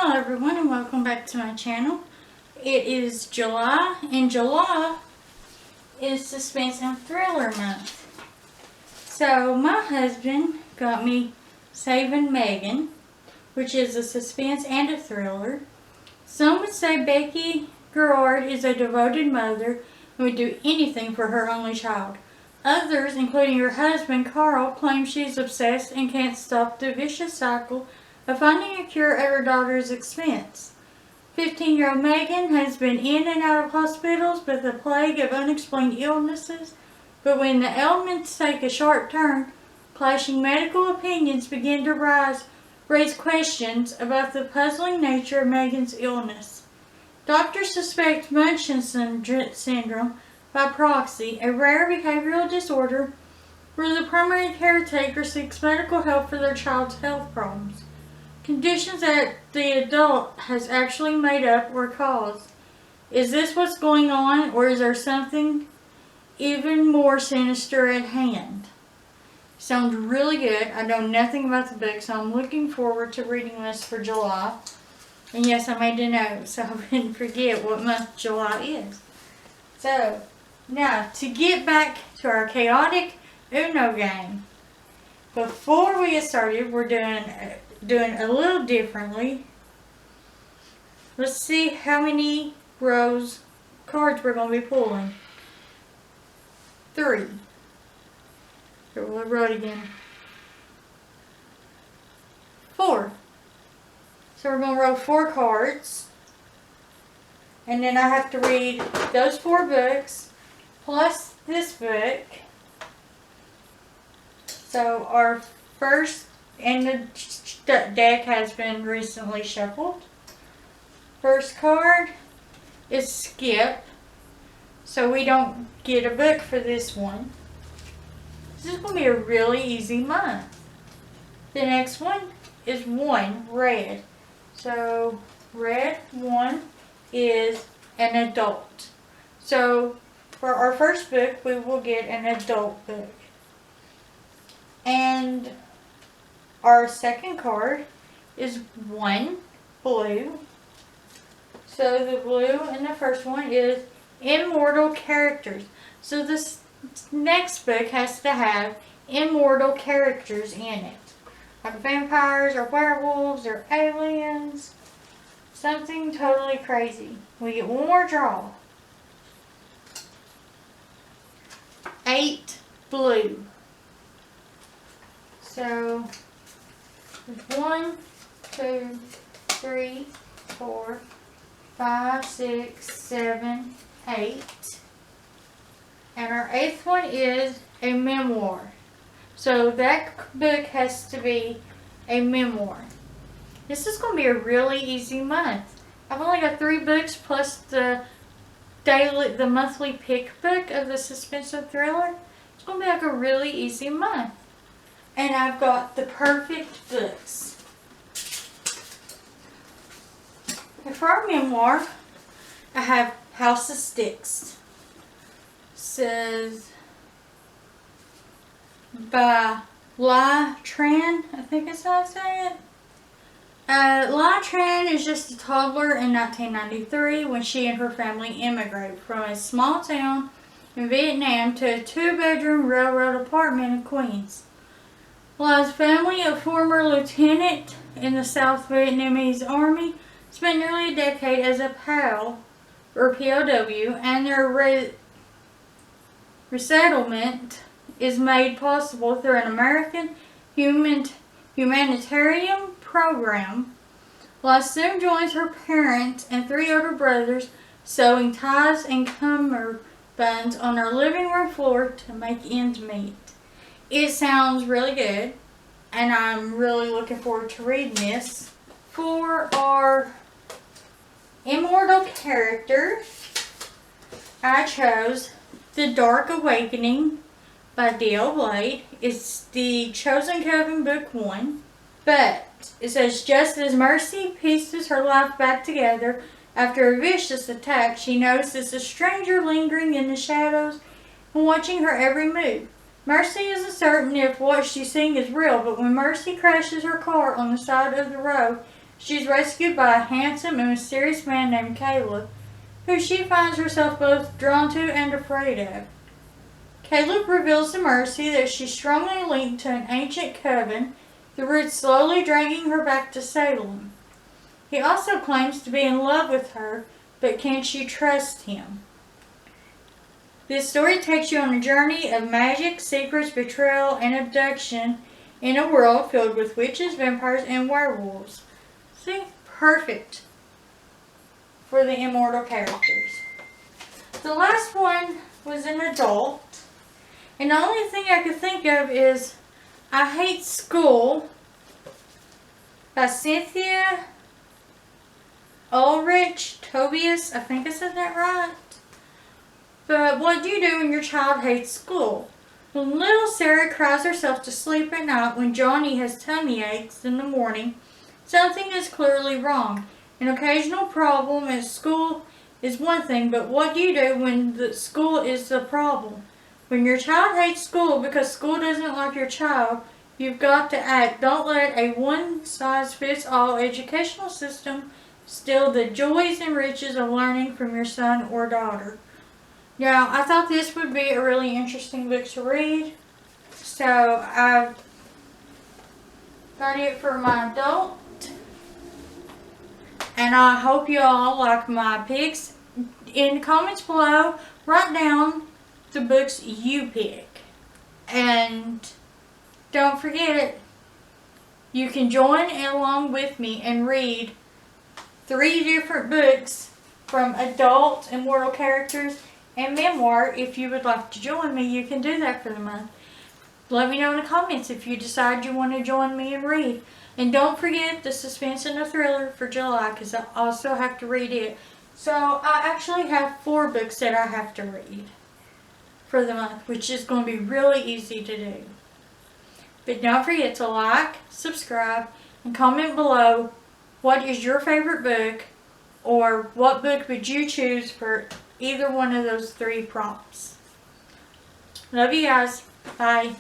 Hello everyone and welcome back to my channel. It is July and July is suspense and thriller month. So my husband got me Saving Megan, which is a suspense and a thriller. Some would say Becky Gerard is a devoted mother and would do anything for her only child. Others, including her husband Carl, claim she's obsessed and can't stop the vicious cycle of finding a cure at her daughter's expense. 15-year-old Megan has been in and out of hospitals with a plague of unexplained illnesses, but when the ailments take a sharp turn, clashing medical opinions begin to raise questions about the puzzling nature of Megan's illness. Doctors suspect Munchausen syndrome by proxy, a rare behavioral disorder where the primary caretaker seeks medical help for their child's health problems. Conditions that the adult has actually made up or caused. Is this what's going on, or is there something even more sinister at hand? Sounds really good. I know nothing about the book, so I'm looking forward to reading this for July. And yes, I made a note so I wouldn't forget what month July is. So, now, to get back to our chaotic UNO game. Before we get started, we're doing a little differently. Let's see how many cards we're going to be pulling. 3. So we'll roll it again. 4. So we're going to roll 4 cards. And then I have to read those 4 books plus this book. So our first, and the deck has been recently shuffled. First card is Skip. So we don't get a book for this one. This is going to be a really easy month. The next one is 1, Red. So Red 1 is an adult. So for our first book, we will get an adult book. And our second card is 1, Blue. So the blue in the first one is Immortal characters. So this next book has to have immortal characters in it. Like vampires or werewolves or aliens. Something totally crazy. We get one more draw. 8, Blue. So 1, 2, 3, 4, 5, 6, 7, 8. And our 8th one is a memoir. So that book has to be a memoir. This is going to be a really easy month. I've only got 3 books plus the monthly pick book of the suspense and thriller. It's going to be like a really easy month. And I've got the perfect books. And for our memoir, I have House of Sticks. Says by Lai Tran, I think is how I say it. Lai Tran is just a toddler in 1993 when she and her family immigrated from a small town in Vietnam to a 2-bedroom railroad apartment in Queens. Lai's family, a former lieutenant in the South Vietnamese Army, spent nearly a decade as a POW, or POW, and their resettlement is made possible through an American humanitarian program. Lai soon joins her parents and 3 older brothers, sewing ties and cummerbunds on our living room floor to make ends meet. It sounds really good, and I'm really looking forward to reading this. For our immortal character, I chose The Dark Awakening by D.L. Blade. It's the Chosen Coven Book 1. But it says, just as Mercy pieces her life back together after a vicious attack, she notices a stranger lingering in the shadows and watching her every move. Mercy isn't certain if what she's seeing is real, but when Mercy crashes her car on the side of the road, She's rescued by a handsome and mysterious man named Caleb, who she finds herself both drawn to and afraid of. Caleb reveals to Mercy that she's strongly linked to an ancient coven, the roots slowly dragging her back to Salem. He also claims to be in love with her, but can she trust him? This story takes you on a journey of magic, secrets, betrayal, and abduction in a world filled with witches, vampires, and werewolves. See? Perfect for the Immortal characters. The last one was an adult. And the only thing I could think of is I Hate School by Cynthia Ulrich Tobias. I think I said that right. But what do you do when your child hates school? When little Sarah cries herself to sleep at night, when Johnny has tummy aches in the morning, something is clearly wrong. An occasional problem at school is one thing, but what do you do when the school is the problem? When your child hates school because school doesn't like your child, you've got to act. Don't let a one-size-fits-all educational system steal the joys and riches of learning from your son or daughter. Now, I thought this would be a really interesting book to read, so I got it for my adult, and I hope you all like my picks. In the comments below, write down the books you pick, and don't forget it. You can join along with me and read 3 different books from adult Immortal characters and Memoir. If you would like to join me, you can do that for the month. Let me know in the comments if you decide you want to join me and read. And don't forget the suspense and the thriller for July, because I also have to read it. So I actually have 4 books that I have to read for the month, which is going to be really easy to do. But don't forget to like, subscribe, and comment below what is your favorite book, or what book would you choose for either one of those 3 prompts. Love you guys. Bye.